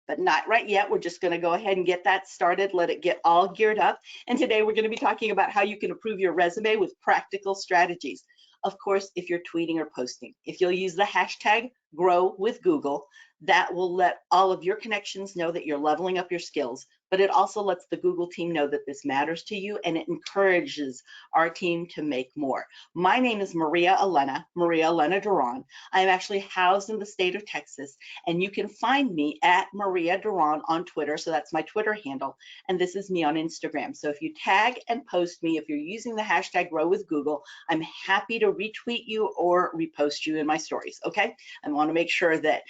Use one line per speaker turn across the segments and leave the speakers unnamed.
but not right yet. We're just going to go ahead and get that started, let it get all geared up. And today we're going to be talking about how you can improve your resume with practical strategies. Of course, if you're tweeting or posting, if you'll use the hashtag grow with Google, that will let all of your connections know that you're leveling up your skills, but it also lets the Google team know that this matters to you, and it encourages our team to make more. My name is Maria Elena Duron. I'm actually housed in the state of Texas, and you can find me at Maria Duron on Twitter, so that's my Twitter handle, and this is me on Instagram. So if you tag and post me, if you're using the hashtag grow with Google, I'm happy to retweet you or repost you in my stories, okay? I want to make sure that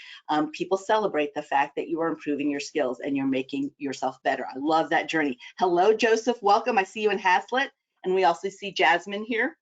people celebrate the fact that you are improving your skills and you're making yourself better. I love that journey. Hello, Joseph. Welcome. I see you in Haslett, and we also see Jasmine here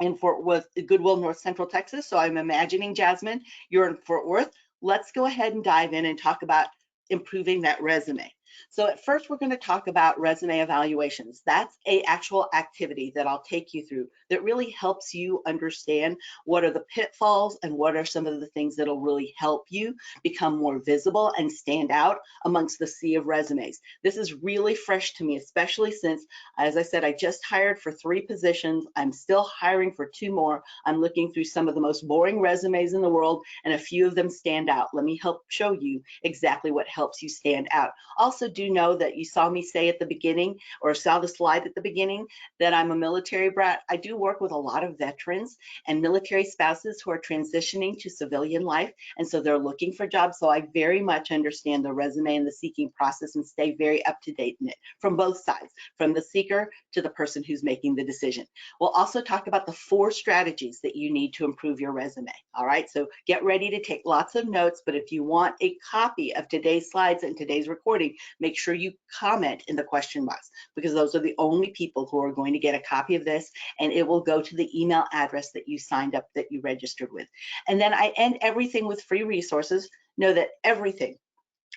in Fort Worth, Goodwill, North Central Texas. So I'm imagining, Jasmine, you're in Fort Worth. Let's go ahead and dive in and talk about improving that resume. So at first, we're going to talk about resume evaluations. That's an actual activity that I'll take you through that really helps you understand what are the pitfalls and what are some of the things that'll really help you become more visible and stand out amongst the sea of resumes. This is really fresh to me, especially since, as I said, I just hired for 3 positions. I'm still hiring for 2 more. I'm looking through some of the most boring resumes in the world, and a few of them stand out. Let me help show you exactly what helps you stand out. Also, do know that you saw me say at the beginning, or saw the slide at the beginning, that I'm a military brat. I do work with a lot of veterans and military spouses who are transitioning to civilian life, and so they're looking for jobs. So I very much understand the resume and the seeking process and stay very up to date in it from both sides, from the seeker to the person who's making the decision. We'll also talk about the 4 strategies that you need to improve your resume. All right, so get ready to take lots of notes, but if you want a copy of today's slides and today's recording, make sure you comment in the question box, because those are the only people who are going to get a copy of this, and it will go to the email address that you signed up, that you registered with. And then I end everything with free resources. Know that everything,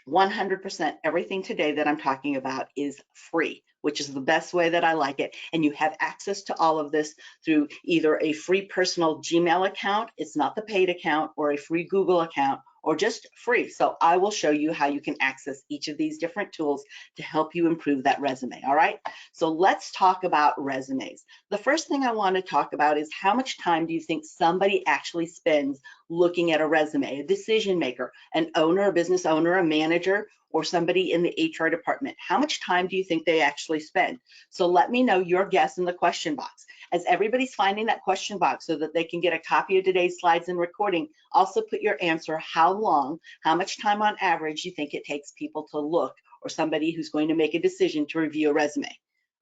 100% everything today that I'm talking about is free, which is the best way that I like it. And you have access to all of this through either a free personal Gmail account, it's not the paid account, or a free Google account, or just free. So I will show you how you can access each of these different tools to help you improve that resume. All right, so let's talk about resumes. The first thing I want to talk about is how much time do you think somebody actually spends looking at a resume, a decision maker, an owner, a business owner, a manager, or somebody in the HR department? How much time do you think they actually spend? So let me know your guess in the question box. As everybody's finding that question box so that they can get a copy of today's slides and recording, also put your answer, how long, how much time on average you think it takes people to look, or somebody who's going to make a decision to review a resume.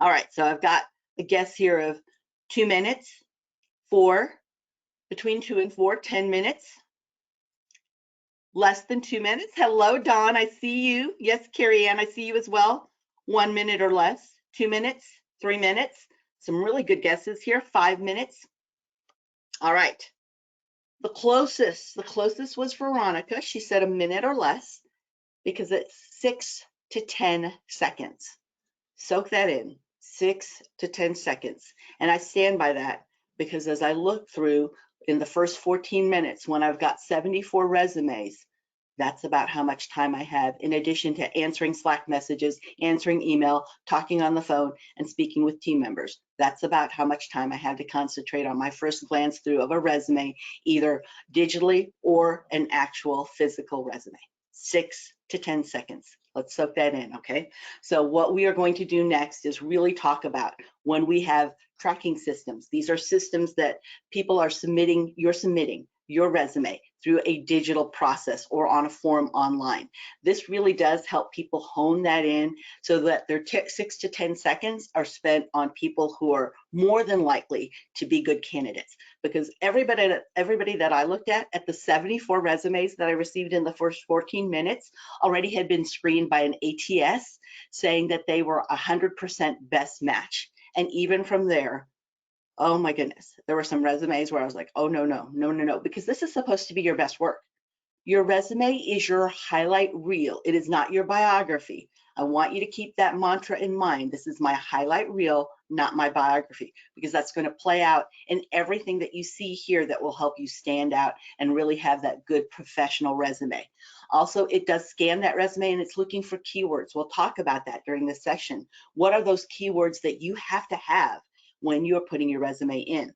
All right, so I've got a guess here of 2 minutes, 4, between 2 and 4, 10 minutes. Less than 2 minutes. Hello, Dawn, I see you. Yes, Carrie Ann, I see you as well. 1 minute or less. 2 minutes, 3 minutes. Some really good guesses here. 5 minutes. All right. The closest was Veronica. She said a minute or less, because it's 6 to 10 seconds. Soak that in, 6 to 10 seconds. And I stand by that, because as I look through in the first 14 minutes, when I've got 74 resumes, that's about how much time I have, in addition to answering Slack messages, answering email, talking on the phone, and speaking with team members. That's about how much time I have to concentrate on my first glance through of a resume, either digitally or an actual physical resume. 6 to 10 seconds. Let's soak that in, okay? So what we are going to do next is really talk about when we have tracking systems. These are systems that people are submitting, you're submitting your resume through a digital process or on a form online. This really does help people hone that in so that their 6 to 10 seconds are spent on people who are more than likely to be good candidates. Because everybody that I looked at the 74 resumes that I received in the first 14 minutes already had been screened by an ATS saying that they were 100% best match. And even from there, oh my goodness, there were some resumes where I was like, oh no, because this is supposed to be your best work. Your resume is your highlight reel. It is not your biography. I want you to keep that mantra in mind. This is my highlight reel, not my biography, because that's going to play out in everything that you see here that will help you stand out and really have that good professional resume. Also, it does scan that resume and it's looking for keywords. We'll talk about that during this session. What are those keywords that you have to have when you're putting your resume in?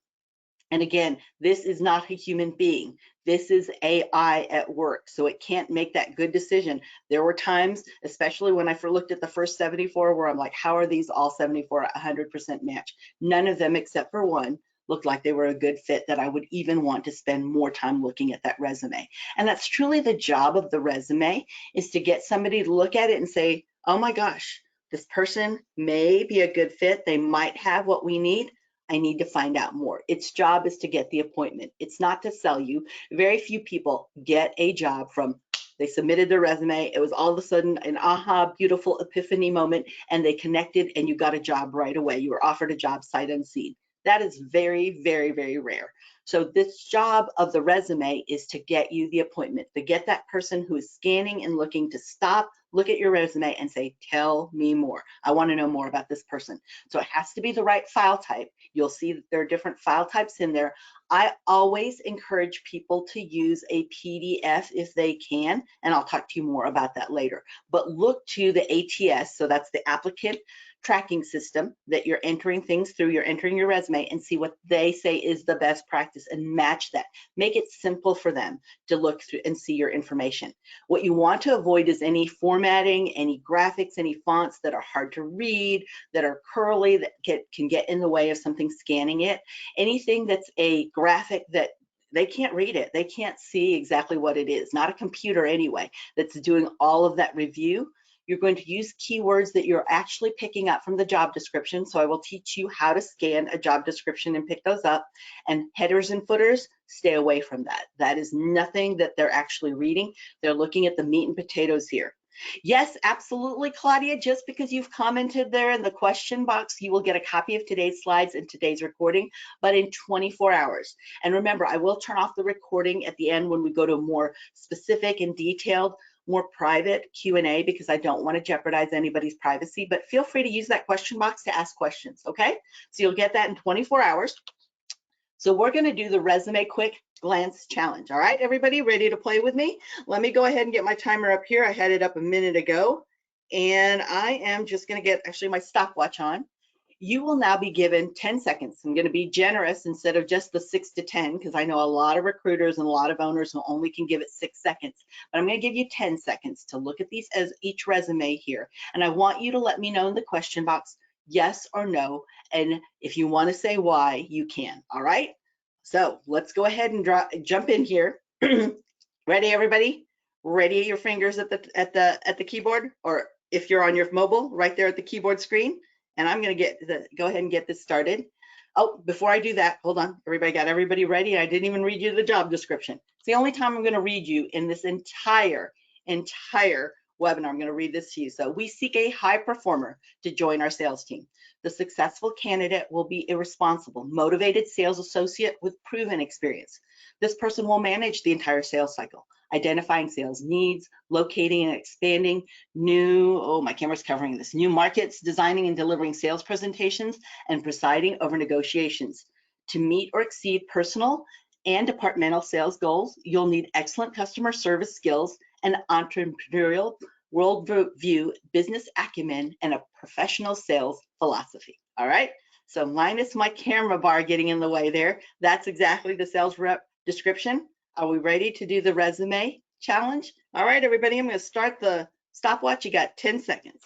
And again, this is not a human being. This is AI at work, so it can't make that good decision. There were times, especially when I looked at the first 74, where I'm like, how are these all 74 100% match? None of them except for one looked like they were a good fit that I would even want to spend more time looking at that resume. And that's truly the job of the resume, is to get somebody to look at it and say, oh my gosh, this person may be a good fit. They might have what we need. I need to find out more. Its job is to get the appointment. It's not to sell you. Very few people get a job from, they submitted their resume, it was all of a sudden an aha, beautiful epiphany moment, and they connected and you got a job right away. You were offered a job sight unseen. That is very, very, very rare. So this job of the resume is to get you the appointment, to get that person who is scanning and looking to stop, look at your resume and say, tell me more. I want to know more about this person. So it has to be the right file type. You'll see that there are different file types in there. I always encourage people to use a PDF if they can, and I'll talk to you more about that later. But look to the ATS, so that's the applicant tracking system that you're entering things through, you're entering your resume, and see what they say is the best practice and match that. Make it simple for them to look through and see your information. What you want to avoid is any formatting, any graphics, any fonts that are hard to read, that are curly, that can get in the way of something scanning it. Anything that's a graphic that they can't read it, they can't see exactly what it is, not a computer anyway, that's doing all of that review. You're going to use keywords that you're actually picking up from the job description. So I will teach you how to scan a job description and pick those up. And headers and footers, stay away from that. That is nothing that they're actually reading. They're looking at the meat and potatoes here. Yes, absolutely, Claudia. Just because you've commented there in the question box, you will get a copy of today's slides and today's recording, but in 24 hours. And remember, I will turn off the recording at the end when we go to more specific and detailed, more private Q&A, because I don't want to jeopardize anybody's privacy, but feel free to use that question box to ask questions, okay? So you'll get that in 24 hours. So we're going to do the resume quick glance challenge. All right, everybody ready to play with me? Let me go ahead and get my timer up here. I had it up a minute ago, and I am just going to get actually my stopwatch on. You will now be given 10 seconds. I'm going to be generous instead of just the 6 to 10, because I know a lot of recruiters and a lot of owners who only can give it 6 seconds. But I'm going to give you 10 seconds to look at these as each resume here. And I want you to let me know in the question box, yes or no. And if you want to say why, you can. All right. So let's go ahead and jump in here. Ready, everybody? Ready your fingers at the keyboard, or if you're on your mobile, right there at the keyboard screen. And I'm going to go ahead and get this started. Oh, before I do that, hold on. Everybody got everybody ready? I didn't even read you the job description. It's the only time I'm going to read you in this entire webinar. I'm going to read this to you. So we seek a high performer to join our sales team. The successful candidate will be a responsible, motivated sales associate with proven experience. This person will manage the entire sales cycle, identifying sales needs, locating and expanding new, my camera's covering this, new markets, designing and delivering sales presentations, and presiding over negotiations. To meet or exceed personal and departmental sales goals, you'll need excellent customer service skills and entrepreneurial worldview, business acumen, and a professional sales philosophy. All right, so minus my camera bar getting in the way there, that's exactly the sales rep description. Are we ready to do the resume challenge? All right, everybody, I'm going to start the stopwatch. You got 10 seconds.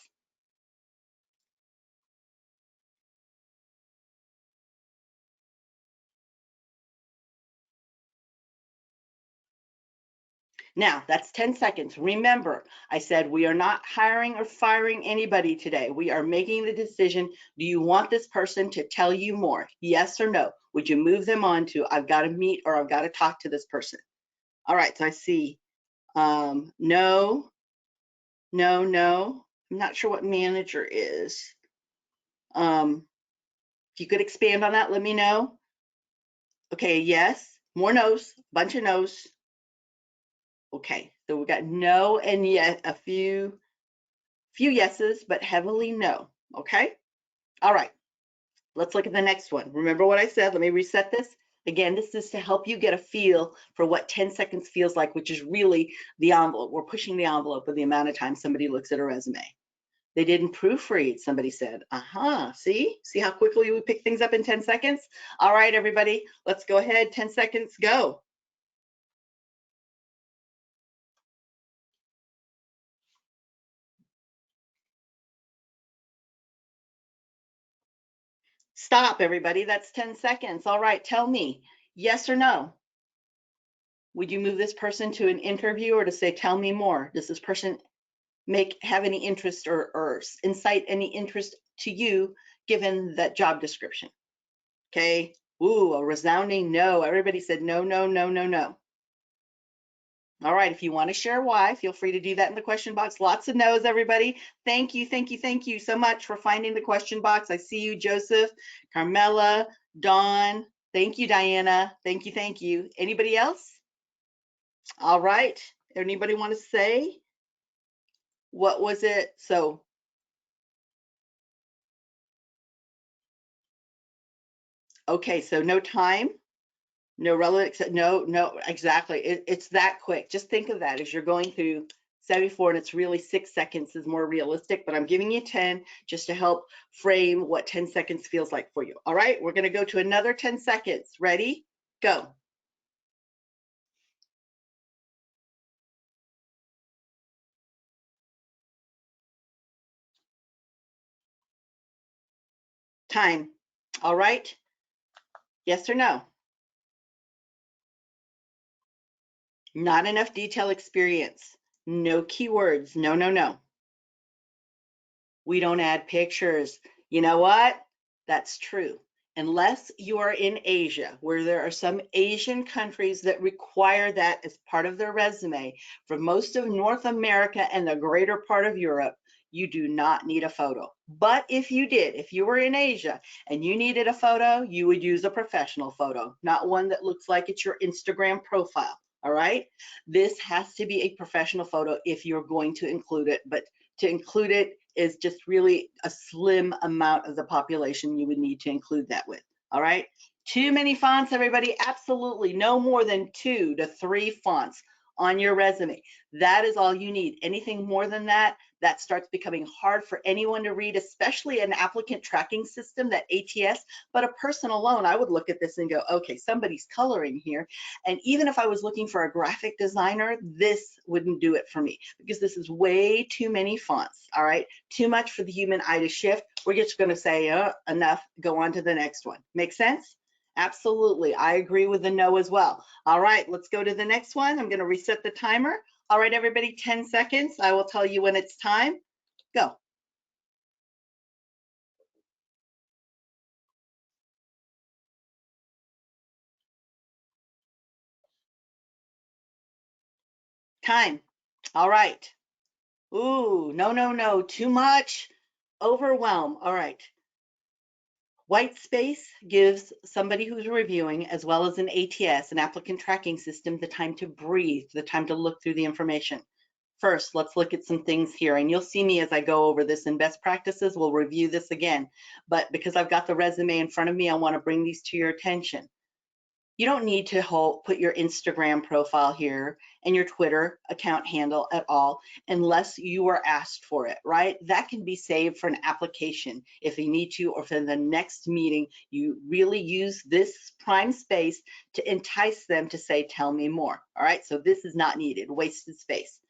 Now, that's 10 seconds. Remember, I said we are not hiring or firing anybody today. We are making the decision. Do you want this person to tell you more? Yes or no? Would you move them on to, I've got to meet or I've got to talk to this person? All right, so I see no, no, no. I'm not sure what manager is. If you could expand on that, let me know. Okay, yes, more no's, bunch of no's. Okay, so we got no and yet a few Few yeses, but heavily no. Okay. All right. Let's look at the next one. Remember what I said? Let me reset this. Again, this is to help you get a feel for what 10 seconds feels like, which is really the envelope. We're pushing the envelope of the amount of time somebody looks at a resume. They didn't proofread, somebody said. See? See how quickly we pick things up in 10 seconds? All right, everybody, let's go ahead. 10 seconds, go. Stop, everybody. That's 10 seconds. All right, tell me, yes or no? Would you move this person to an interview or to say, tell me more? Does this person have any interest or incite any interest to you given that job description? Okay. Ooh, a resounding no. Everybody said no, no, no, no, no. All right, if you want to share why, feel free to do that in the question box. Lots of no's, everybody. Thank you, thank you, thank you so much for finding the question box. I see you, Joseph, Carmela, Dawn. Thank you, Diana. Thank you, thank you. Anybody else? All right. Anybody want to say? What was it? So, okay, so no time. No relevant, no, exactly. It's that quick. Just think of that as you're going through 74 and it's really 6 seconds is more realistic, but I'm giving you 10 just to help frame what 10 seconds feels like for you. All right, we're going to go to another 10 seconds. Ready? Go. Time. All right. Yes or no? Not enough detail experience. No keywords. No, no, no. We don't add pictures. You know what? That's true. Unless you are in Asia, where there are some Asian countries that require that as part of their resume. For most of North America and the greater part of Europe, you do not need a photo. But if you did, if you were in Asia and you needed a photo, you would use a professional photo, not one that looks like it's your Instagram profile. All right. This has to be a professional photo if you're going to include it, but to include it is just really a slim amount of the population you would need to include that with. All right. Too many fonts, everybody. Absolutely no more than 2 to 3 fonts on your resume. That is all you need. Anything more than that, that starts becoming hard for anyone to read, especially an applicant tracking system, that ATS. But a person alone, I would look at this and go, okay, somebody's coloring here. And even if I was looking for a graphic designer, this wouldn't do it for me because this is way too many fonts. All right. Too much for the human eye to shift. We're just going to say enough, go on to the next one. Make sense? Absolutely. I agree with the no as well. All right, let's go to the next one. I'm going to reset the timer. All right, everybody, 10 seconds. I will tell you when it's time. Go. Time. All right. Ooh, no, no, no. Too much. Overwhelm. All right. White space gives somebody who's reviewing, as well as an ATS, an applicant tracking system, the time to breathe, the time to look through the information. First, let's look at some things here, and you'll see me as I go over this in best practices. We'll review this again, but because I've got the resume in front of me, I want to bring these to your attention. You don't need to put your Instagram profile here and your Twitter account handle at all unless you are asked for it, right? That can be saved for an application if you need to, or for the next meeting. You really use this prime space to entice them to say, tell me more. All right, so this is not needed, wasted space.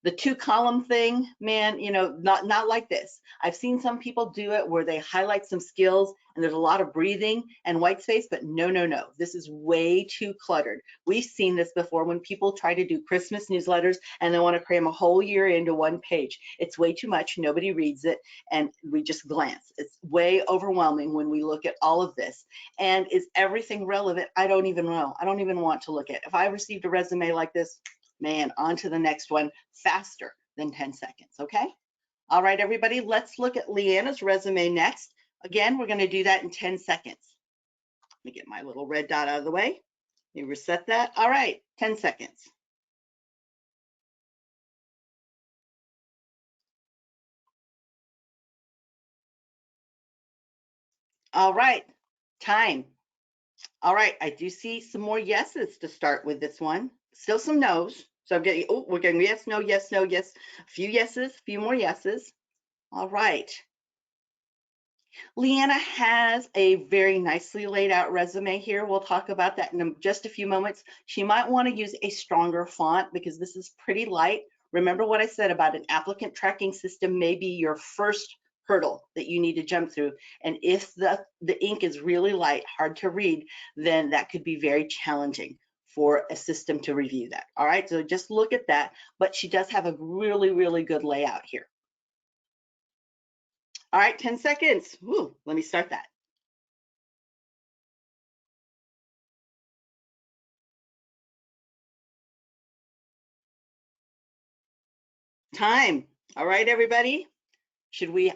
The 2-column thing, man, you know, not like this. I've seen some people do it where they highlight some skills and there's a lot of breathing and white space, but no, no, no. This is way too cluttered. We've seen this before when people try to do Christmas newsletters and they want to cram a whole year into one page. It's way too much. Nobody reads it and we just glance. It's way overwhelming when we look at all of this. And is everything relevant? I don't even know. I don't even want to look at it. If I received a resume like this, man, on to the next one faster than 10 seconds, okay? All right, everybody, let's look at Leanna's resume next. Again, we're gonna do that in 10 seconds. Let me get my little red dot out of the way. Let me reset that. All right, 10 seconds. All right, time. All right, I do see some more yeses to start with this one. Still some no's. So I'm getting, oh, we're getting yes, no, yes, no, yes. A few yeses, a few more yeses. All right. Leanna has a very nicely laid out resume here. We'll talk about that in just a few moments. She might want to use a stronger font because this is pretty light. Remember what I said about an applicant tracking system may be your first hurdle that you need to jump through. And if the ink is really light, hard to read, then that could be very challenging for a system to review that. All right, so just look at that. But she does have a really, really good layout here. All right, 10 seconds. Ooh, let me start that. Time. All right, everybody. Should we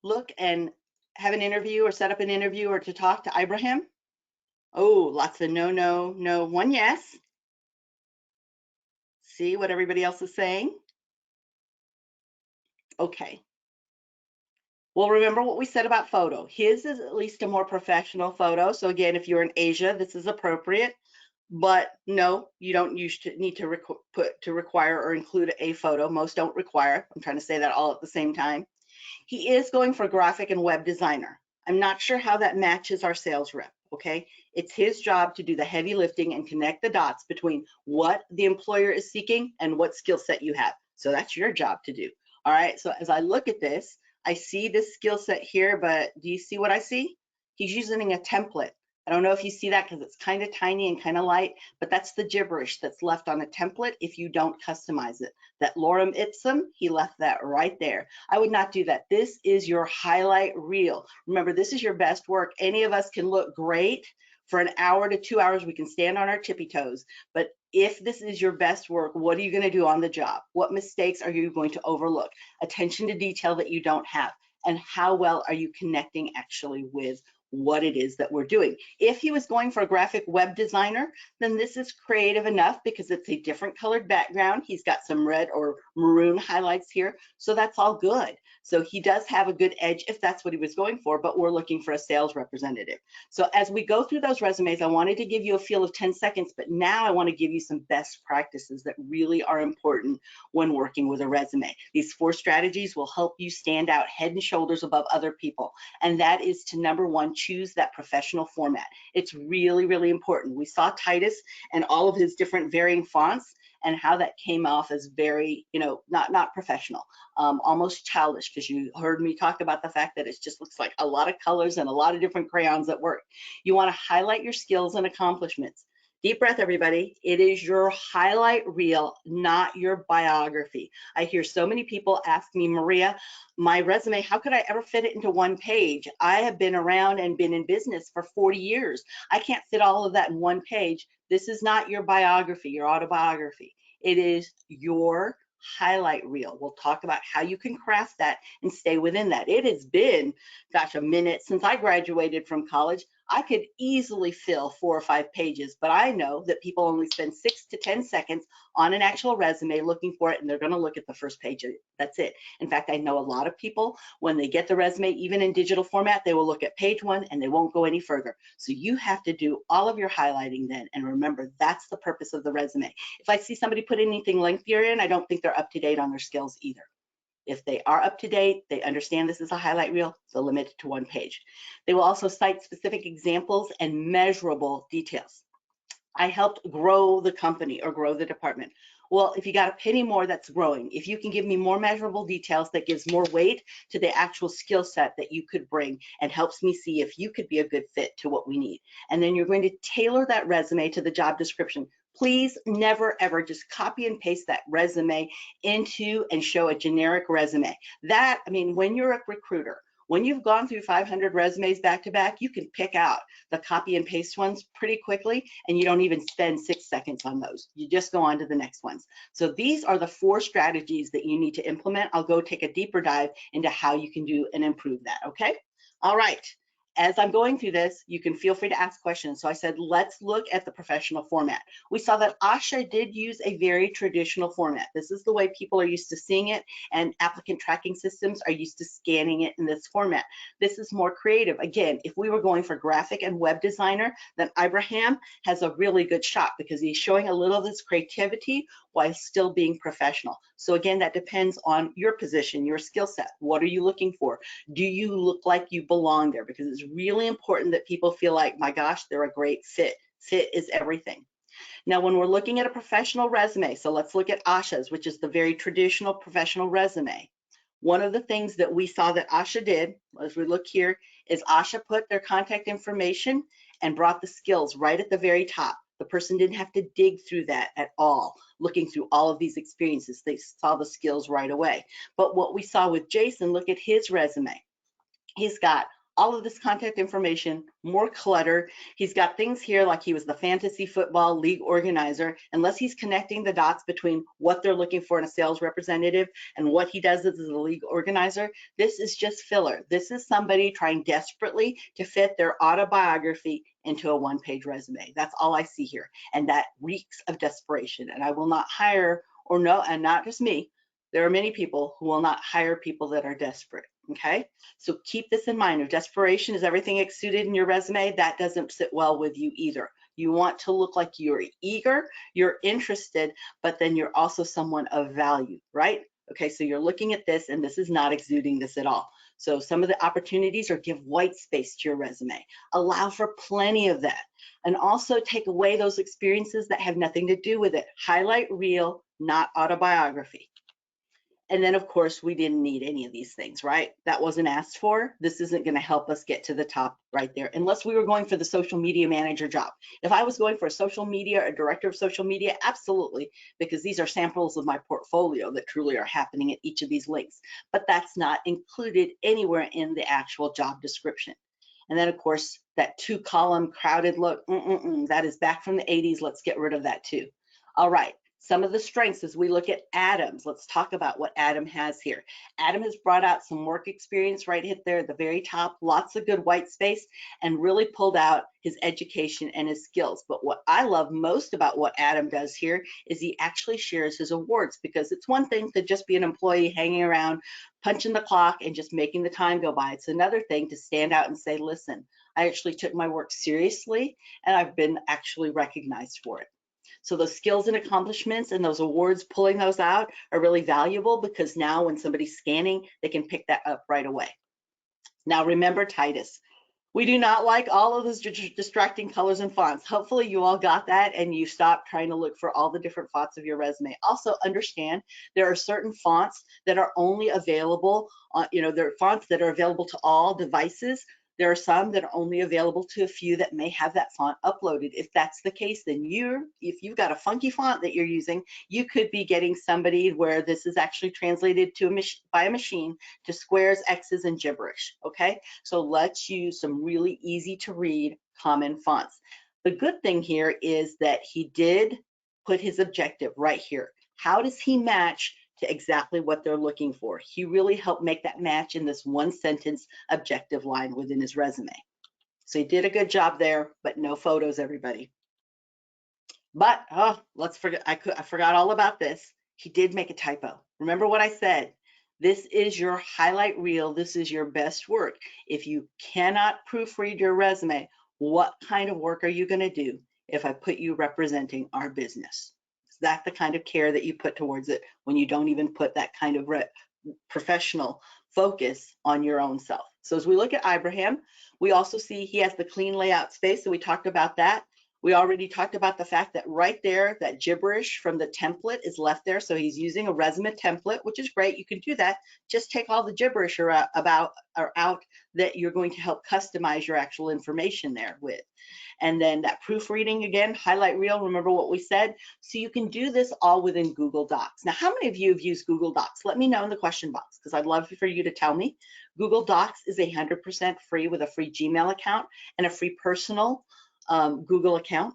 look and have an interview or set up an interview or to talk to Ibrahim? Oh, lots of no, no, no. One yes. See what everybody else is saying? Okay. Well, remember what we said about photo. His is at least a more professional photo. So again, if you're in Asia, this is appropriate. But no, you don't need to require or include a photo. Most don't require. I'm trying to say that all at the same time. He is going for graphic and web designer. I'm not sure how that matches our sales rep, okay? It's his job to do the heavy lifting and connect the dots between what the employer is seeking and what skill set you have. So that's your job to do, all right? So as I look at this, I see this skill set here, but do you see what I see? He's using a template. I don't know if you see that because it's kind of tiny and kind of light, but that's the gibberish that's left on a template if you don't customize it. That lorem ipsum, he left that right there. I would not do that. This is your highlight reel. Remember, this is your best work. Any of us can look great for an hour to 2 hours. We can stand on our tippy toes. But if this is your best work, what are you going to do on the job? What mistakes are you going to overlook? Attention to detail that you don't have. And how well are you connecting actually with what it is that we're doing? If he was going for a graphic web designer, then this is creative enough because it's a different colored background. He's got some red or maroon highlights here. So that's all good. So he does have a good edge if that's what he was going for, but we're looking for a sales representative. So as we go through those resumes, I wanted to give you a feel of 10 seconds, but now I want to give you some best practices that really are important when working with a resume. These 4 strategies will help you stand out head and shoulders above other people. And that is to, number 1, choose that professional format. It's really, really important. We saw Titus and all of his different varying fonts and how that came off as very, not professional, almost childish, because you heard me talk about the fact that it just looks like a lot of colors and a lot of different crayons at work. You want to highlight your skills and accomplishments. Deep breath, everybody. It is your highlight reel, not your biography. I hear so many people ask me, Maria, my resume, how could I ever fit it into 1 page? I have been around and been in business for 40 years. I can't fit all of that in 1 page. This is not your biography, your autobiography. It is your highlight reel. We'll talk about how you can craft that and stay within that. It has been, gosh, a minute since I graduated from college. I could easily fill 4 or 5 pages, but I know that people only spend 6 to 10 seconds on an actual resume looking for it, and they're going to look at the first page. That's it. In fact, I know a lot of people, when they get the resume, even in digital format, they will look at page 1 and they won't go any further. So you have to do all of your highlighting then, and remember, that's the purpose of the resume. If I see somebody put anything lengthier in, I don't think they're up to date on their skills either. If they are up to date, they understand this is a highlight reel, so limit it to 1 page. They will also cite specific examples and measurable details. I helped grow the company or grow the department. Well, if you got a penny more, that's growing. If you can give me more measurable details, that gives more weight to the actual skill set that you could bring and helps me see if you could be a good fit to what we need. And then you're going to tailor that resume to the job description. Please never, ever just copy and paste that resume into and show a generic resume. That, I mean, when you're a recruiter, when you've gone through 500 resumes back to back, you can pick out the copy and paste ones pretty quickly, and you don't even spend 6 seconds on those. You just go on to the next ones. So these are the 4 strategies that you need to implement. I'll go take a deeper dive into how you can do and improve that, okay? All right. as I'm going through this, you can feel free to ask questions. So I said, let's look at the professional format. We saw that Asha did use a very traditional format. This is the way people are used to seeing it, and applicant tracking systems are used to scanning it in this format. This is more creative. Again, if we were going for graphic and web designer, then Abraham has a really good shot because he's showing a little of this creativity while still being professional. So again, that depends on your position, your skill set. What are you looking for? Do you look like you belong there? Because it's really important that people feel like, my gosh, they're a great fit. Fit is everything. Now, when we're looking at a professional resume, so let's look at Asha's, which is the very traditional professional resume. One of the things that we saw that Asha did, as we look here, is Asha put their contact information and brought the skills right at the very top. The person didn't have to dig through that at all, looking through all of these experiences. They saw the skills right away. But what we saw with Jason, look at his resume. He's got all of this contact information, more clutter. He's got things here like he was the fantasy football league organizer. Unless he's connecting the dots between what they're looking for in a sales representative and what he does as a league organizer, this is just filler. This is somebody trying desperately to fit their autobiography into a one-page resume. That's all I see here. And that reeks of desperation. And I will not hire, or no, and not just me, there are many people who will not hire people that are desperate. Okay, so keep this in mind. If desperation is everything exuded in your resume, that doesn't sit well with you either. You want to look like you're eager, you're interested, but then you're also someone of value, right? Okay, so you're looking at this and this is not exuding this at all. So some of the opportunities are give white space to your resume. Allow for plenty of that. And also take away those experiences that have nothing to do with it. Highlight real, not autobiography. And then, of course, we didn't need any of these things, right? That wasn't asked for. This isn't going to help us get to the top right there, unless we were going for the social media manager job. If I was going for a social media or director of social media, absolutely, because these are samples of my portfolio that truly are happening at each of these links. But that's not included anywhere in the actual job description. And then, of course, that 2-column crowded look, that is back from the 80s. Let's get rid of that too. All right. Some of the strengths as we look at Adam's, let's talk about what Adam has here. Adam has brought out some work experience right there at the very top, lots of good white space, and really pulled out his education and his skills. But what I love most about what Adam does here is he actually shares his awards, because it's one thing to just be an employee hanging around, punching the clock and just making the time go by. It's another thing to stand out and say, listen, I actually took my work seriously and I've been actually recognized for it. So those skills and accomplishments and those awards, pulling those out are really valuable, because now when somebody's scanning, they can pick that up right away. Now remember Titus. We do not like all of those distracting colors and fonts. Hopefully you all got that and you stopped trying to look for all the different fonts of your resume. Also understand there are certain fonts that are only available, there are fonts that are available to all devices. There are some that are only available to a few that may have that font uploaded. If that's the case, then if you've got a funky font that you're using, you could be getting somebody where this is actually translated by a machine to squares, X's, and gibberish, okay? So let's use some really easy to read common fonts. The good thing here is that he did put his objective right here. How does he match to exactly what they're looking for? He really helped make that match in this one sentence objective line within his resume. So he did a good job there, but no photos, everybody. But let's forget, I forgot all about this. He did make a typo. Remember what I said? This is your highlight reel. This is your best work. If you cannot proofread your resume, what kind of work are you going to do if I put you representing our business? That's the kind of care that you put towards it when you don't even put that kind of professional focus on your own self. So as we look at Abraham, we also see he has the clean layout space. So we talked about that. We already talked about the fact that right there, that gibberish from the template is left there. So he's using a resume template, which is great. You can do that. Just take all the gibberish out that you're going to help customize your actual information there with. And then that proofreading, again, highlight reel, remember what we said? So you can do this all within Google Docs. Now, how many of you have used Google Docs? Let me know in the question box, because I'd love for you to tell me. Google Docs is 100% free with a free Gmail account and a free personal Google account,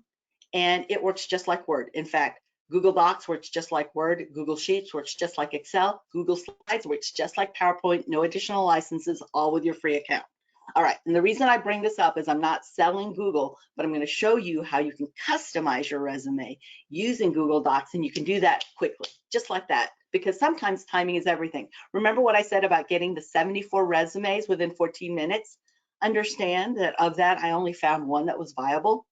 and it works just like Word. In fact, Google Docs works just like Word, Google Sheets works just like Excel, Google Slides works just like PowerPoint, no additional licenses, all with your free account. All right, and the reason I bring this up is I'm not selling Google, but I'm going to show you how you can customize your resume using Google Docs, and you can do that quickly, just like that, because sometimes timing is everything. Remember what I said about getting the 74 resumes within 14 minutes? Understand that of that, I only found one that was viable.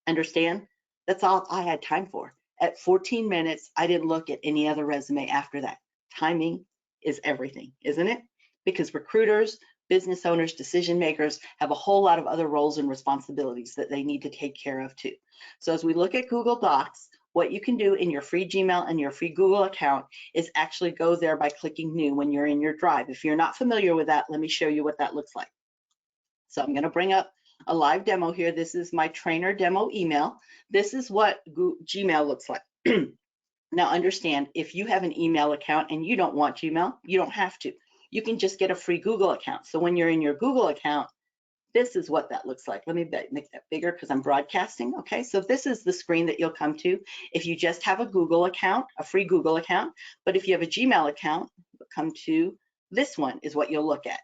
Understand? That's all I had time for. At 14 minutes, I didn't look at any other resume after that. Timing is everything, isn't it? Because recruiters, business owners, decision makers have a whole lot of other roles and responsibilities that they need to take care of too. So as we look at Google Docs, what you can do in your free Gmail and your free Google account is actually go there by clicking new when you're in your Drive. If you're not familiar with that, let me show you what that looks like. So I'm going to bring up a live demo here. This is my trainer demo email. This is what Gmail looks like. Now understand, if you have an email account and you don't want Gmail, you don't have to. You can just get a free Google account. So when you're in your Google account, this is what that looks like. Let me make that bigger because I'm broadcasting. Okay, so this is the screen that you'll come to if you just have a Google account, a free Google account. But if you have a Gmail account, you'll come to this one is what you'll look at.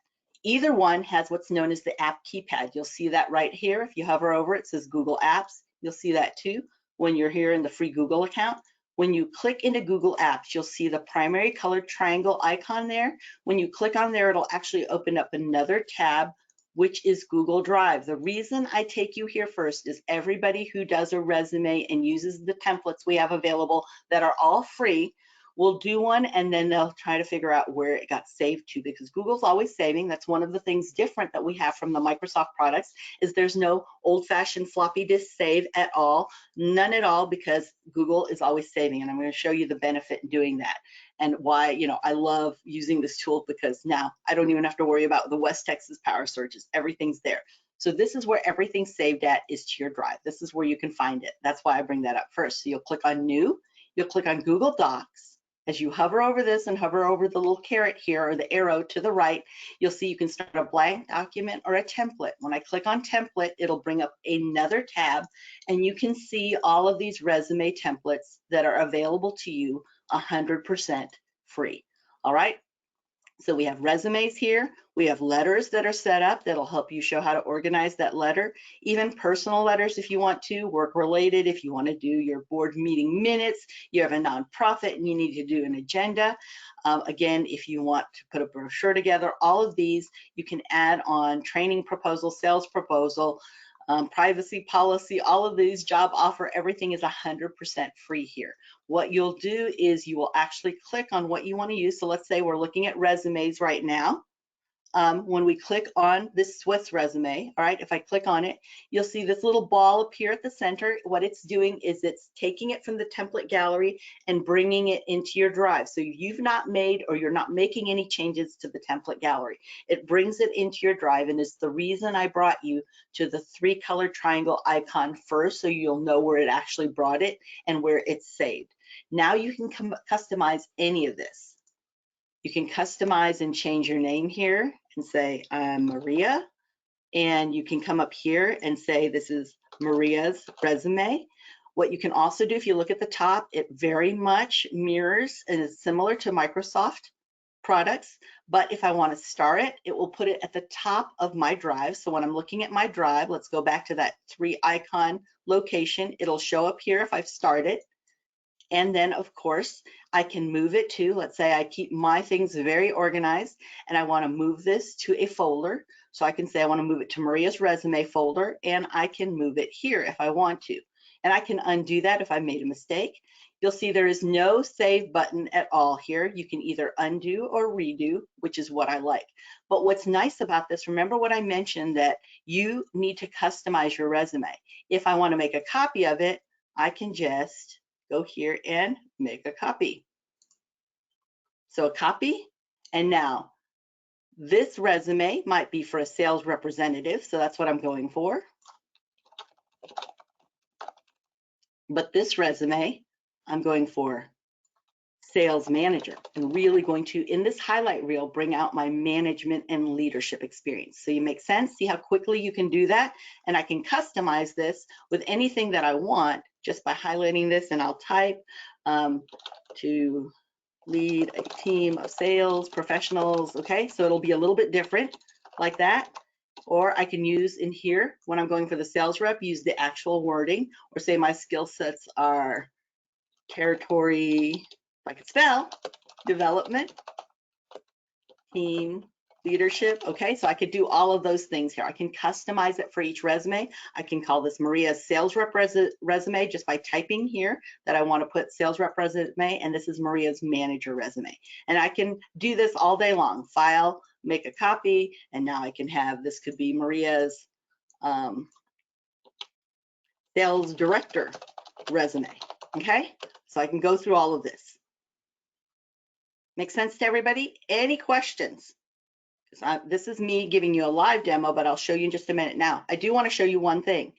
Either one has what's known as the app keypad. You'll see that right here. If you hover over it, it says Google Apps. You'll see that too when you're here in the free Google account. When you click into Google Apps, you'll see the primary colored triangle icon there. When you click on there, it'll actually open up another tab, which is Google Drive. The reason I take you here first is everybody who does a resume and uses the templates we have available that are all free will do one, and then they'll try to figure out where it got saved to, because Google's always saving. That's one of the things different that we have from the Microsoft products is there's no old-fashioned floppy disk save at all, none at all, because Google is always saving. And I'm going to show you the benefit in doing that and why, you know, I love using this tool, because now I don't even have to worry about the West Texas power surges. Everything's there. So this is where everything's saved at, is to your Drive. This is where you can find it. That's why I bring that up first. So you'll click on New, you'll click on Google Docs. As you hover over this and hover over the little caret here or the arrow to the right, you'll see you can start a blank document or a template. When I click on template, it'll bring up another tab, and you can see all of these resume templates that are available to you 100% free. All right. So we have resumes here. We have letters that are set up that'll help you show how to organize that letter. Even personal letters if you want to, work related, if you want to do your board meeting minutes, you have a nonprofit and you need to do an agenda. Again, if you want to put a brochure together, all of these you can add on training proposal, sales proposal, privacy policy, all of these, job offer, everything is 100% free here. What you'll do is you will actually click on what you want to use. So let's say we're looking at resumes right now. When we click on this Swiss resume, all right, if I click on it, you'll see this little ball appear at the center. What it's doing is it's taking it from the template gallery and bringing it into your Drive. So you've not made, or you're not making any changes to the template gallery. It brings it into your Drive, and it's the reason I brought you to the 3-color triangle icon first, so you'll know where it actually brought it and where it's saved. Now you can customize any of this. You can customize and change your name here and say, I'm Maria. And you can come up here and say, this is Maria's resume. What you can also do, if you look at the top, it very much mirrors and is similar to Microsoft products. But if I want to star it, it will put it at the top of my Drive. So when I'm looking at my Drive, let's go back to that 3 icon location. It'll show up here if I've starred it. And then, of course, I can move it to, let's say I keep my things very organized and I want to move this to a folder. So I can say I want to move it to Maria's resume folder, and I can move it here if I want to. And I can undo that if I made a mistake. You'll see there is no save button at all here. You can either undo or redo, which is what I like. But what's nice about this, remember what I mentioned, that you need to customize your resume. If I want to make a copy of it, I can just go here and make a copy. So a copy, and now this resume might be for a sales representative, so that's what I'm going for. But this resume, I'm going for sales manager, and really going to, in this highlight reel, bring out my management and leadership experience. So you make sense? See how quickly you can do that? And I can customize this with anything that I want just by highlighting this, and I'll type to lead a team of sales professionals. Okay, so it'll be a little bit different like that. Or I can use in here, when I'm going for the sales rep, use the actual wording, or say my skill sets are territory, if I could spell, development, team leadership. Okay, so I could do all of those things here. I can customize it for each resume. I can call this Maria's sales rep resume just by typing here that I want to put sales rep resume, and this is Maria's manager resume. And I can do this all day long. File, make a copy, and now I can have, this could be Maria's sales director resume. Okay, so I can go through all of this. Make sense to everybody? Any questions? This is me giving you a live demo, but I'll show you in just a minute. Now, I do want to show you one thing,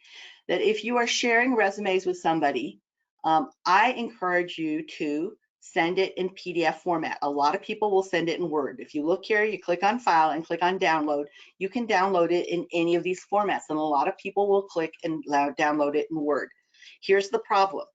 that if you are sharing resumes with somebody, I encourage you to send it in PDF format. A lot of people will send it in Word. If you look here, you click on File and click on Download. You can download it in any of these formats, and a lot of people will click and download it in Word. Here's the problem.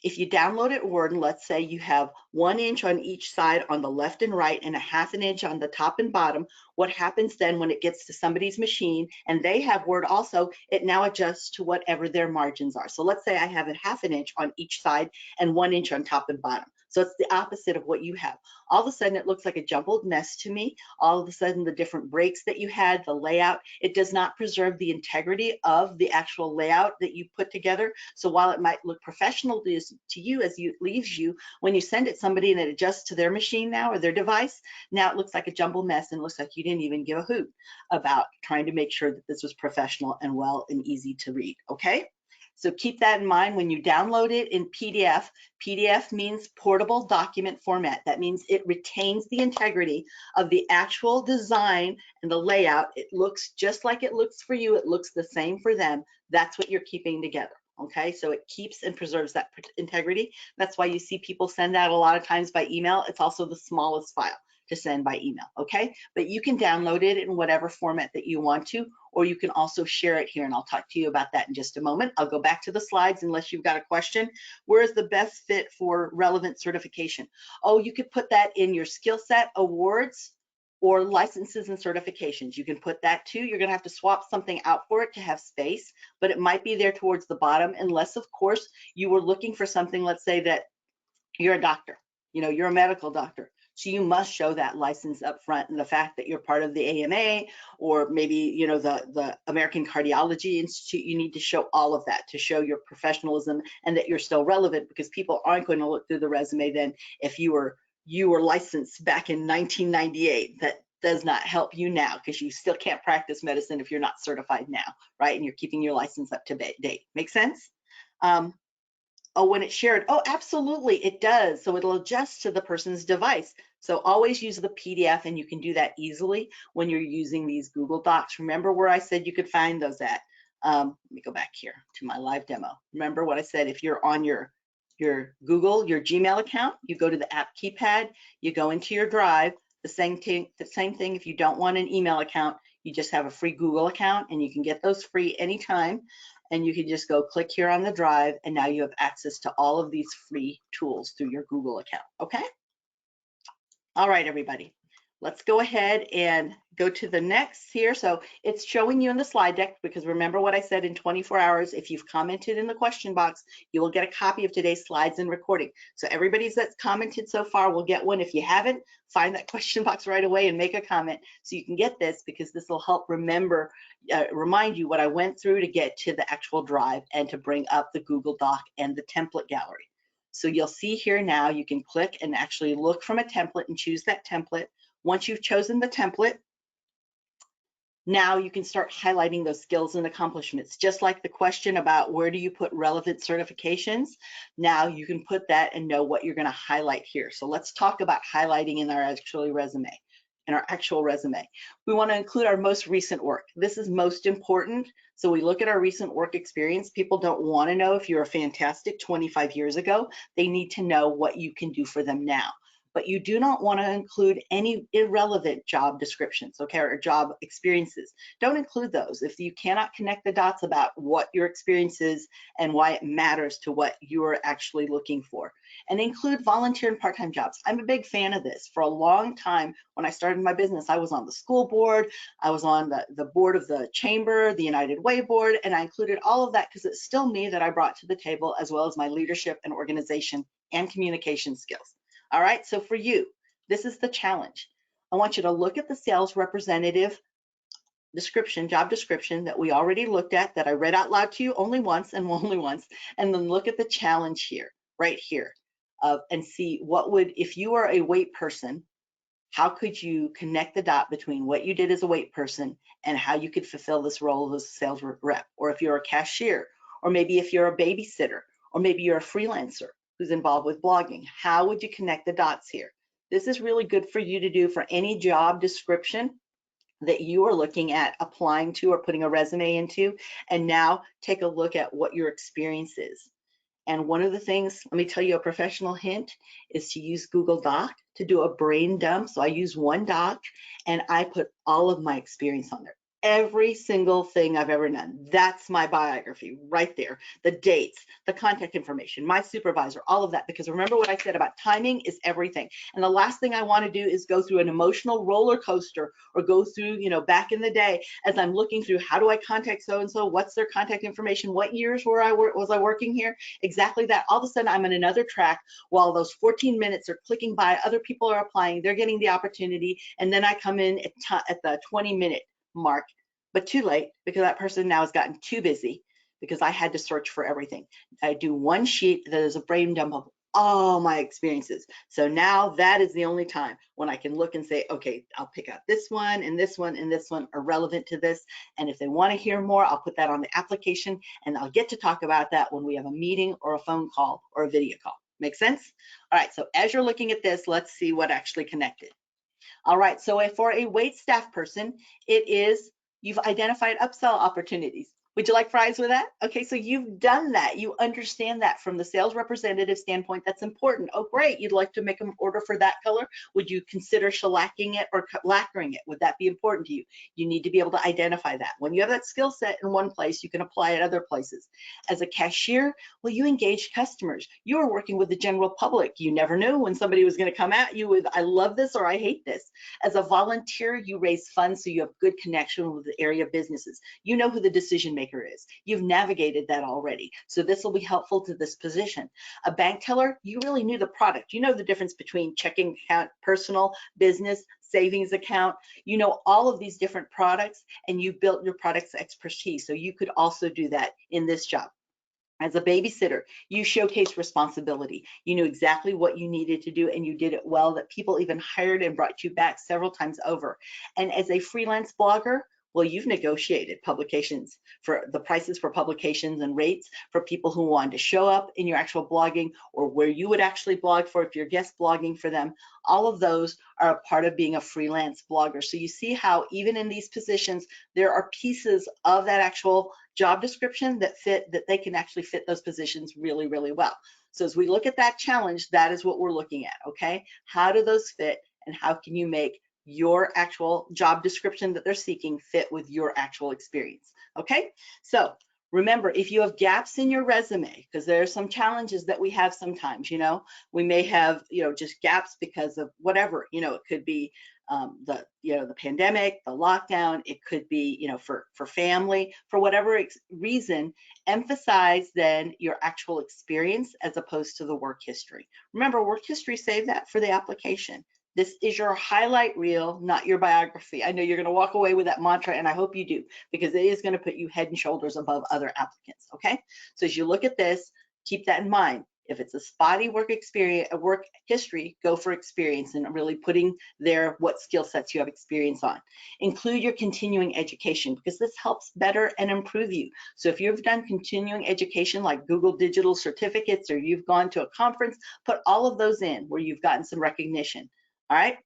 If you download it in Word, and let's say you have 1 inch on each side on the left and right and a 1/2 inch on the top and bottom, what happens then when it gets to somebody's machine and they have Word also, it now adjusts to whatever their margins are. So let's say I have a 1/2 inch on each side and 1 inch on top and bottom. So it's the opposite of what you have. All of a sudden it looks like a jumbled mess to me. All of a sudden the different breaks that you had, the layout, it does not preserve the integrity of the actual layout that you put together. So while it might look professional to you as it leaves you, when you send it somebody and it adjusts to their machine now or their device, now it looks like a jumbled mess and looks like you didn't even give a hoot about trying to make sure that this was professional and well and easy to read. Okay, so keep that in mind when you download it in PDF. PDF means portable document format. That means it retains the integrity of the actual design and the layout. It looks just like it looks for you. It looks the same for them. That's what you're keeping together. Okay, so it keeps and preserves that integrity. That's why you see people send that a lot of times by email. It's also the smallest file to send by email. Okay, but you can download it in whatever format that you want to, or you can also share it here, and I'll talk to you about that in just a moment. I'll go back to the slides unless you've got a question. Where is the best fit for relevant certification? Oh, you could put that in your skill set awards or licenses and certifications. You can put that too. You're gonna have to swap something out for it to have space, but it might be there towards the bottom, unless of course you were looking for something, let's say that you're a doctor, you're a medical doctor. So you must show that license up front, and the fact that you're part of the AMA, or maybe, the American Cardiology Institute, you need to show all of that to show your professionalism and that you're still relevant, because people aren't going to look through the resume then if you were licensed back in 1998. That does not help you now, because you still can't practice medicine if you're not certified now, right? And you're keeping your license up to date. Make sense? Oh, when it's shared, oh, absolutely, it does. So it'll adjust to the person's device. So always use the PDF, and you can do that easily when you're using these Google Docs. Remember where I said you could find those at? Let me go back here to my live demo. Remember what I said? If you're on your Google, your Gmail account, you go to the app keypad, you go into your Drive. The same thing if you don't want an email account, you just have a free Google account, and you can get those free anytime. And you can just go click here on the Drive, and now you have access to all of these free tools through your Google account. Okay? All right, everybody. Let's go ahead and go to the next here. So it's showing you in the slide deck, because remember what I said, in 24 hours, if you've commented in the question box, you will get a copy of today's slides and recording. So everybody that's commented so far will get one. If you haven't, find that question box right away and make a comment so you can get this, because this will help remind you what I went through to get to the actual Drive and to bring up the Google Doc and the template gallery. So you'll see here now, you can click and actually look from a template and choose that template. Once you've chosen the template, now you can start highlighting those skills and accomplishments. Just like the question about where do you put relevant certifications, now you can put that and know what you're going to highlight here. So let's talk about highlighting in our actual resume. We want to include our most recent work. This is most important. So we look at our recent work experience. People don't want to know if you're a fantastic 25 years ago. They need to know what you can do for them now. but you do not want to include any irrelevant job descriptions, okay, or job experiences. Don't include those if you cannot connect the dots about what your experience is and why it matters to what you're actually looking for. And include volunteer and part-time jobs. I'm a big fan of this. For a long time, when I started my business, I was on the school board, I was on the board of the chamber, the United Way board, and I included all of that because it's still me that I brought to the table, as well as my leadership and organization and communication skills. All right, so for you, this is the challenge. I want you to look at the sales representative description, job description that we already looked at, that I read out loud to you only once, and then look at the challenge here, right here, and see what would, if you are a weight person, how could you connect the dot between what you did as a weight person and how you could fulfill this role as a sales rep? Or if you're a cashier, or maybe if you're a babysitter, or maybe you're a freelancer who's involved with blogging, how would you connect the dots here? This is really good for you to do for any job description that you are looking at applying to or putting a resume into, and now take a look at what your experience is. And one of the things, let me tell you a professional hint, is to use Google Doc to do a brain dump. So I use one doc and I put all of my experience on there. Every single thing I've ever done. That's my biography right there. The dates, the contact information, my supervisor, all of that. Because remember what I said about timing is everything. And the last thing I want to do is go through an emotional roller coaster or go through, back in the day as I'm looking through, how do I contact so-and-so? What's their contact information? What years was I working here? Exactly that. All of a sudden I'm in another track while those 14 minutes are clicking by, other people are applying, they're getting the opportunity, and then I come in at the 20-minute mark, but too late because that person now has gotten too busy because I had to search for everything. I do one sheet that is a brain dump of all my experiences. So now that is the only time when I can look and say, okay, I'll pick out this one and this one and this one are relevant to this. And if they want to hear more, I'll put that on the application and I'll get to talk about that when we have a meeting or a phone call or a video call. Make sense? All right, so as you're looking at this, let's see what actually connected. All right, so for a wait staff person, it is, you've identified upsell opportunities. Would you like fries with that? Okay, so you've done that. You understand that from the sales representative standpoint. That's important. Oh, great. You'd like to make an order for that color. Would you consider shellacking it or lacquering it? Would that be important to you? You need to be able to identify that. When you have that skill set in one place, you can apply it other places. As a cashier, well, you engage customers. You are working with the general public. You never knew when somebody was going to come at you with, I love this or I hate this. As a volunteer, you raise funds so you have good connection with the area businesses. You know who the decision maker is. You've navigated that already. So this will be helpful to this position. A bank teller, you really knew the product. You know the difference between checking account, personal, business, savings account. You know all of these different products and you built your product's expertise. So you could also do that in this job. As a babysitter, you showcase responsibility. You knew exactly what you needed to do and you did it well, that people even hired and brought you back several times over. And as a freelance blogger, well, you've negotiated publications for the prices for publications and rates for people who wanted to show up in your actual blogging or where you would actually blog for if you're guest blogging for them. All of those are a part of being a freelance blogger. So you see how even in these positions, there are pieces of that actual job description that fit, that they can actually fit those positions really, really well. So as we look at that challenge, that is what we're looking at, okay? How do those fit and how can you make your actual job description that they're seeking fit with your actual experience, okay? So remember, if you have gaps in your resume, because there are some challenges that we have sometimes, we may have, just gaps because of whatever, it could be the pandemic, the lockdown, it could be, for family, for whatever reason, emphasize then your actual experience as opposed to the work history. Remember, work history, save that for the application. This is your highlight reel, not your biography. I know you're going to walk away with that mantra, and I hope you do, because it is going to put you head and shoulders above other applicants, okay? So as you look at this, keep that in mind. If it's a spotty work experience, a work history, go for experience and really putting there what skill sets you have experience on. Include your continuing education because this helps better and improve you. So if you've done continuing education like Google Digital Certificates or you've gone to a conference, put all of those in where you've gotten some recognition. All right.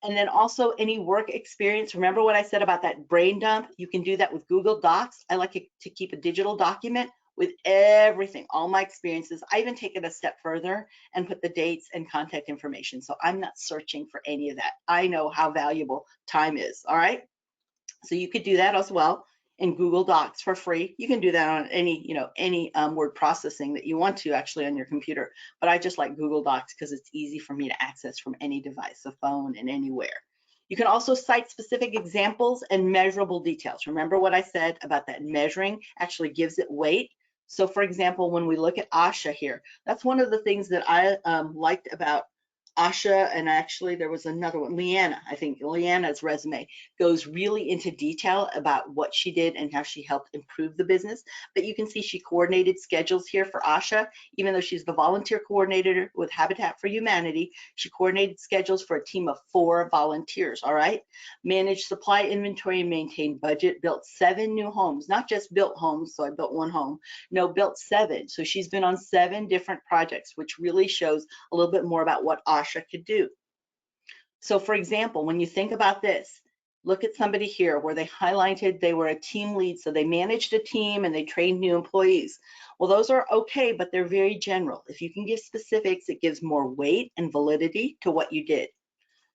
And then also any work experience. Remember what I said about that brain dump? You can do that with Google Docs. I like to keep a digital document with everything, all my experiences. I even take it a step further and put the dates and contact information. So I'm not searching for any of that. I know how valuable time is, all right? So you could do that as well in Google Docs for free. You can do that on any word processing that you want to actually on your computer. But I just like Google Docs because it's easy for me to access from any device, a phone, and anywhere. You can also cite specific examples and measurable details. Remember what I said about that measuring actually gives it weight. So for example, when we look at Asha here, that's one of the things that I liked about Asha, and actually there was another one, Leanna. I think Leanna's resume goes really into detail about what she did and how she helped improve the business. But you can see she coordinated schedules here for Asha, even though she's the volunteer coordinator with Habitat for Humanity. She coordinated schedules for a team of 4 volunteers, all right? Managed supply inventory and maintained budget, built 7 new homes, not just built homes, so I built 1 home, no, built 7. So she's been on 7 different projects, which really shows a little bit more about what Asha could do. So for example, when you think about this, look at somebody here where they highlighted they were a team lead, so they managed a team and they trained new employees. Well, those are okay, but they're very general. If you can give specifics, it gives more weight and validity to what you did.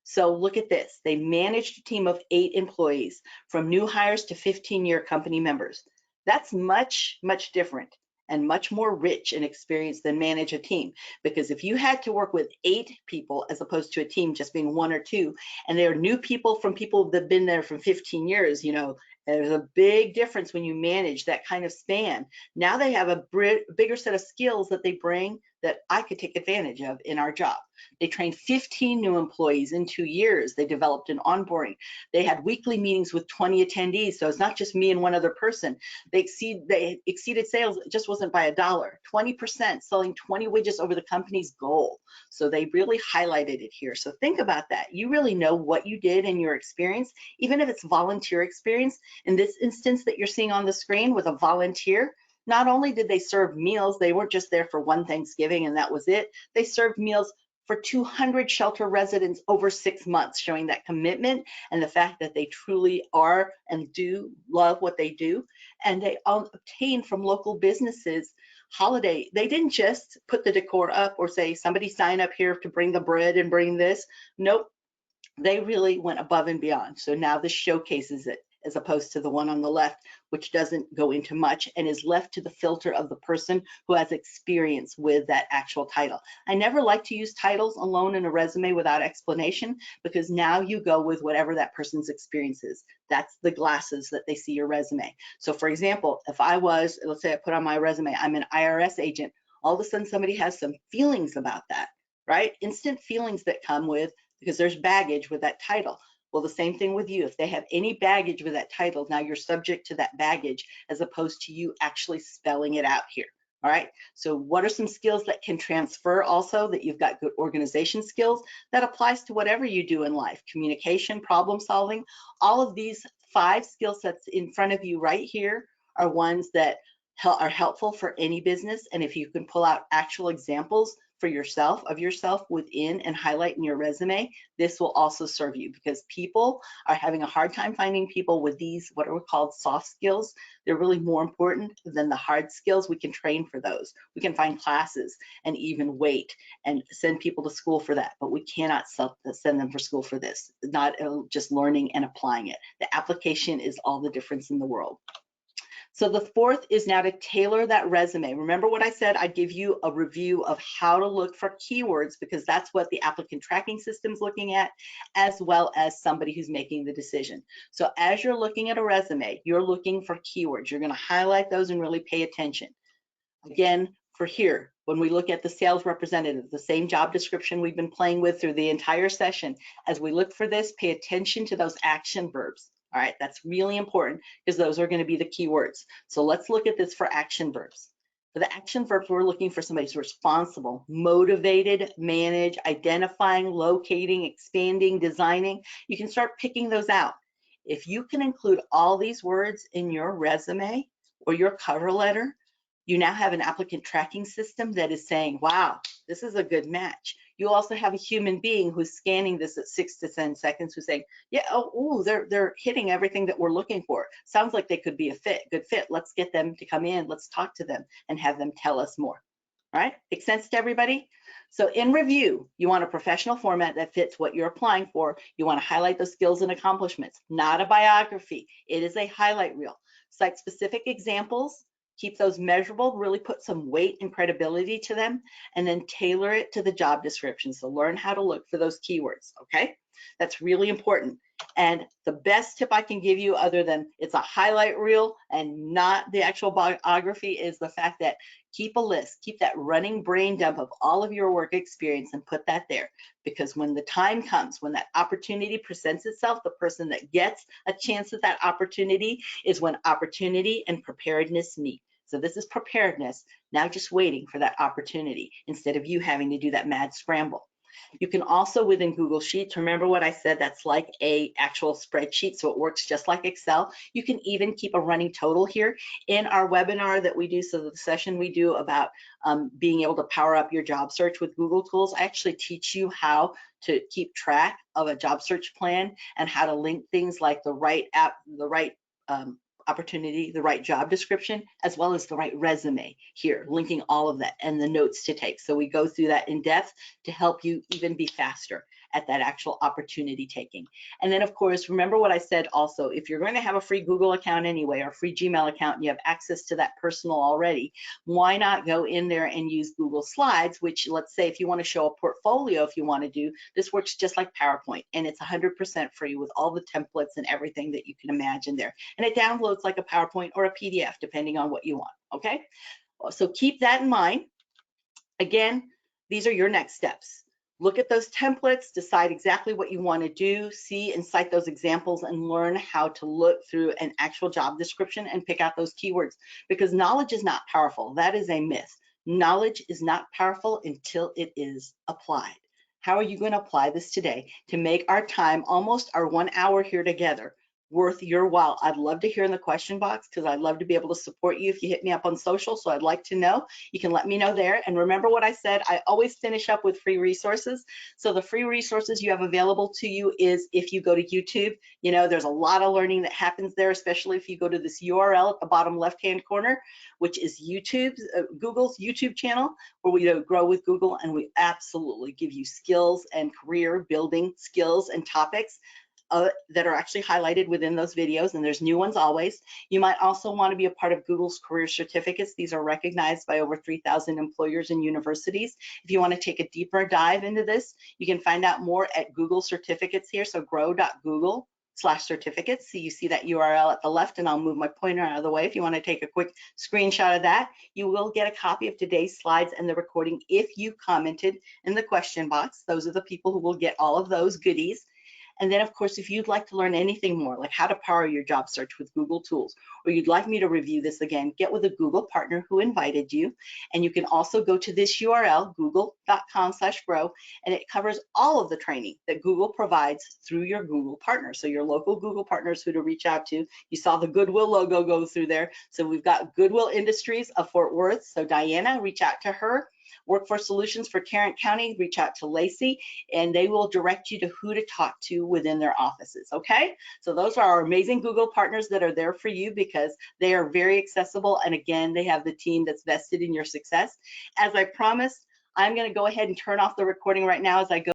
So look at this. They managed a team of 8 employees, from new hires to 15-year company members. That's much, much different and much more rich in experience than manage a team. Because if you had to work with 8 people as opposed to a team just being 1 or 2, and they're new people from people that have been there for 15 years, there's a big difference when you manage that kind of span. Now they have a bigger set of skills that they bring that I could take advantage of in our job. They trained 15 new employees in 2 years. They developed an onboarding. They had weekly meetings with 20 attendees. So it's not just me and one other person. They exceeded sales. It just wasn't by $1. 20%, selling 20 widgets over the company's goal. So they really highlighted it here. So think about that. You really know what you did in your experience, even if it's volunteer experience. In this instance that you're seeing on the screen with a volunteer, not only did they serve meals, they weren't just there for one Thanksgiving and that was it. They served meals for 200 shelter residents over 6 months, showing that commitment and the fact that they truly are and do love what they do. And they obtained from local businesses holiday. They didn't just put the decor up or say, somebody sign up here to bring the bread and bring this. Nope. They really went above and beyond. So now this showcases it, as opposed to the one on the left, which doesn't go into much and is left to the filter of the person who has experience with that actual title. I never like to use titles alone in a resume without explanation, because now you go with whatever that person's experience is. That's the glasses that they see your resume. So for example, if I was, let's say I put on my resume, I'm an IRS agent, all of a sudden somebody has some feelings about that, right? Instant feelings that come with, because there's baggage with that title. Well, the same thing with you. If they have any baggage with that title, now you're subject to that baggage as opposed to you actually spelling it out here. All right. So what are some skills that can transfer also, that you've got good organization skills that applies to whatever you do in life? Communication, problem solving, all of these 5 skill sets in front of you right here are ones that are helpful for any business. And if you can pull out actual examples for yourself, of yourself within and highlight in your resume, this will also serve you, because people are having a hard time finding people with these, what are called soft skills. They're really more important than the hard skills. We can train for those. We can find classes and even wait and send people to school for that, but we cannot send them for school for this, not just learning and applying it. The application is all the difference in the world. So the 4th is now to tailor that resume. Remember what I said, I'd give you a review of how to look for keywords, because that's what the applicant tracking system is looking at, as well as somebody who's making the decision. So as you're looking at a resume, you're looking for keywords. You're going to highlight those and really pay attention. Again, for here, when we look at the sales representative, the same job description we've been playing with through the entire session, as we look for this, pay attention to those action verbs. All right, that's really important, because those are going to be the keywords. So let's look at this for action verbs. For the action verbs, we're looking for somebody who's responsible, motivated, manage, identifying, locating, expanding, designing. You can start picking those out. If you can include all these words in your resume or your cover letter, you now have an applicant tracking system that is saying, wow, This is a good match. You also have a human being who's scanning this at 6 to 10 seconds who's saying, yeah, oh, they're hitting everything that we're looking for. Sounds like they could be a good fit. Let's get them to come in. Let's talk to them and have them tell us more. All right, make sense to everybody? So in review, you want a professional format that fits what you're applying for. You want to highlight those skills and accomplishments, not a biography. It is a highlight reel. Cite specific examples, keep those measurable, really put some weight and credibility to them, and then tailor it to the job description. So learn how to look for those keywords, okay? That's really important. And the best tip I can give you, other than it's a highlight reel and not the actual biography, is the fact that keep a list, keep that running brain dump of all of your work experience and put that there. Because when the time comes, when that opportunity presents itself, the person that gets a chance at that opportunity is when opportunity and preparedness meet. So this is preparedness, now just waiting for that opportunity instead of you having to do that mad scramble. You can also, within Google Sheets, remember what I said, that's like a actual spreadsheet, so it works just like Excel. You can even keep a running total here. In our webinar that we do, so the session we do about being able to power up your job search with Google tools, I actually teach you how to keep track of a job search plan and how to link things like the right app, the right opportunity, the right job description, as well as the right resume here, linking all of that and the notes to take. So we go through that in depth to help you even be faster at that actual opportunity taking. And then of course, remember what I said also, if you're going to have a free Google account anyway, or free Gmail account, and you have access to that personal already, why not go in there and use Google Slides, which, let's say if you want to show a portfolio, if you want to do, this works just like PowerPoint, and it's 100% free with all the templates and everything that you can imagine there. And it downloads like a PowerPoint or a PDF, depending on what you want, okay? So keep that in mind. Again, these are your next steps. Look at those templates, decide exactly what you want to do, see and cite those examples, and learn how to look through an actual job description and pick out those keywords, because knowledge is not powerful. That is a myth. Knowledge is not powerful until it is applied. How are you going to apply this today to make our time, almost our 1 hour here together, worth your while? I'd love to hear in the question box, because I'd love to be able to support you if you hit me up on social. So I'd like to know. You can let me know there. And remember what I said, I always finish up with free resources. So the free resources you have available to you is if you go to YouTube, you know, there's a lot of learning that happens there, especially if you go to this URL at the bottom left-hand corner, which is YouTube's, Google's YouTube channel, where we grow with Google, and we absolutely give you skills and career building skills and topics that are actually highlighted within those videos, and there's new ones always. You might also want to be a part of Google's career certificates. These are recognized by over 3,000 employers and universities. If you want to take a deeper dive into this, you can find out more at Google certificates here. So grow.google/certificates. So you see that URL at the left, and I'll move my pointer out of the way. If you want to take a quick screenshot of that, you will get a copy of today's slides and the recording if you commented in the question box. Those are the people who will get all of those goodies. And then, of course, if you'd like to learn anything more, like how to power your job search with Google tools, or you'd like me to review this again, get with a Google partner who invited you. And you can also go to this URL, google.com/grow, and it covers all of the training that Google provides through your Google partners. So your local Google partners who to reach out to. You saw the Goodwill logo go through there. So we've got Goodwill Industries of Fort Worth. So Diana, reach out to her. Workforce Solutions for Tarrant County, reach out to Lacey, and they will direct you to who to talk to within their offices, okay? So those are our amazing Google partners that are there for you, because they are very accessible, and again, they have the team that's vested in your success. As I promised, I'm gonna go ahead and turn off the recording right now as I go